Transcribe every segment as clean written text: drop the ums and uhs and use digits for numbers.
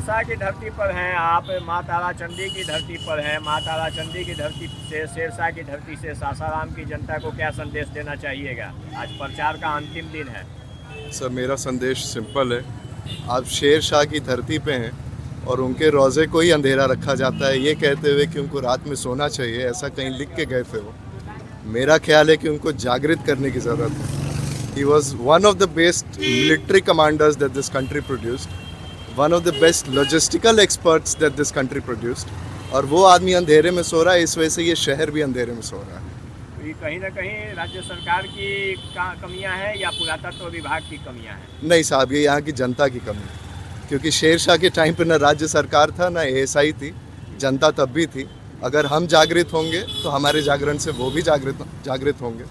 सिरसा की धरती पर हैं आप, माँ तारा चंडी की धरती पर हैं। माँ तारा चंडी की धरती से, सिरसा की धरती से सासाराम की जनता को क्या संदेश देना चाहिएगा? आज प्रचार का अंतिम दिन है। सर मेरा संदेश सिंपल है। आप शेर शाह की धरती पे हैं और उनके रोज़े को ही अंधेरा रखा जाता है ये कहते हुए कि उनको रात में सोना चाहिए, ऐसा कहीं लिख के गए थे वो। मेरा ख्याल है कि उनको जागृत करने की ज़रूरत है। He was one of the best military commanders that this country produced, one of the best logistical experts that this country produced, और वो आदमी अंधेरे में सो रहा है, इस वजह से ये शहर भी अंधेरे में सो रहा है। ये कहीं ना कहीं राज्य सरकार की कमियां हैं या पुरातत्व विभाग की कमियां हैं? नहीं साहब, ये यहाँ की जनता की कमी है, क्योंकि शेर शाह के टाइम पे ना राज्य सरकार था ना एएसआई थी, जनता तब भी थी। अगर हम जागृत होंगे तो हमारे जागरण से वो भी जागृत होंगे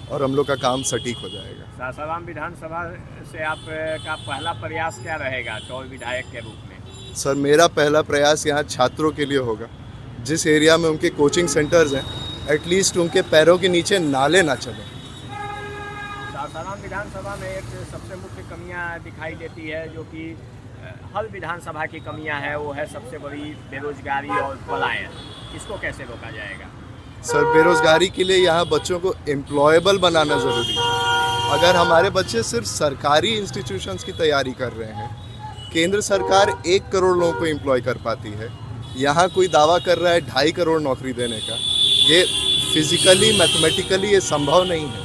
और हम लोग का काम सटीक हो जाएगा। सासाराम विधानसभा से आपका पहला प्रयास क्या रहेगा चौर विधायक के रूप में? सर मेरा पहला प्रयास यहाँ छात्रों के लिए होगा। जिस एरिया में उनके कोचिंग सेंटर्स हैं, एटलीस्ट उनके पैरों के नीचे नाले ना चलें। सासाराम विधानसभा में एक सबसे मुख्य कमियां दिखाई देती है, जो कि हर विधानसभा की कमियां है, वो है सबसे बड़ी बेरोजगारी और पलायन। इसको कैसे रोका जाएगा? सर बेरोजगारी के लिए यहाँ बच्चों को एम्प्लॉयबल बनाना ज़रूरी है। अगर हमारे बच्चे सिर्फ सरकारी इंस्टीट्यूशंस की तैयारी कर रहे हैं, केंद्र सरकार 1 करोड़ लोगों को एम्प्लॉय कर पाती है, यहाँ कोई दावा कर रहा है 2.5 करोड़ नौकरी देने का। ये फिजिकली मैथमेटिकली ये संभव नहीं है।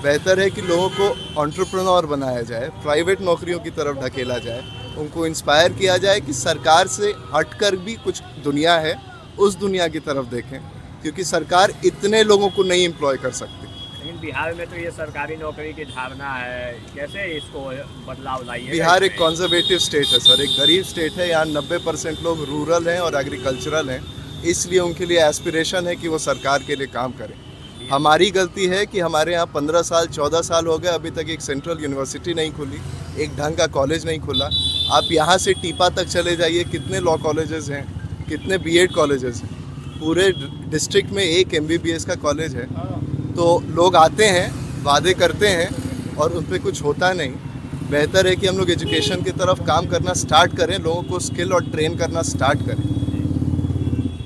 बेहतर है कि लोगों को एंटरप्रेन्योर बनाया जाए, प्राइवेट नौकरियों की तरफ ढकेला जाए, उनको इंस्पायर किया जाए कि सरकार से हटकर भी कुछ दुनिया है, उस दुनिया की तरफ देखें, क्योंकि सरकार इतने लोगों को नहीं एम्प्लॉय कर सकती। लेकिन बिहार में तो ये सरकारी नौकरी की धारणा है, कैसे इसको बदलाव लाइए? बिहार एक कंजर्वेटिव स्टेट है सर, एक गरीब स्टेट है। यहाँ 90% लोग रूरल हैं और एग्रीकल्चरल हैं, इसलिए उनके लिए एस्पिरेशन है कि वो सरकार के लिए काम करें। हमारी गलती है कि हमारे यहाँ 15 साल 14 साल हो गए, अभी तक एक सेंट्रल यूनिवर्सिटी नहीं खुली, एक ढंग का कॉलेज नहीं खुला। आप यहाँ से टीपा तक चले जाइए, कितने लॉ कॉलेजेस हैं, कितने बीएड कॉलेजेस हैं। पूरे डिस्ट्रिक्ट में एक एमबीबीएस का कॉलेज है। तो लोग आते हैं, वादे करते हैं और उन पर कुछ होता नहीं। बेहतर है कि हम लोग एजुकेशन की तरफ काम करना स्टार्ट करें, लोगों को स्किल और ट्रेन करना स्टार्ट करें।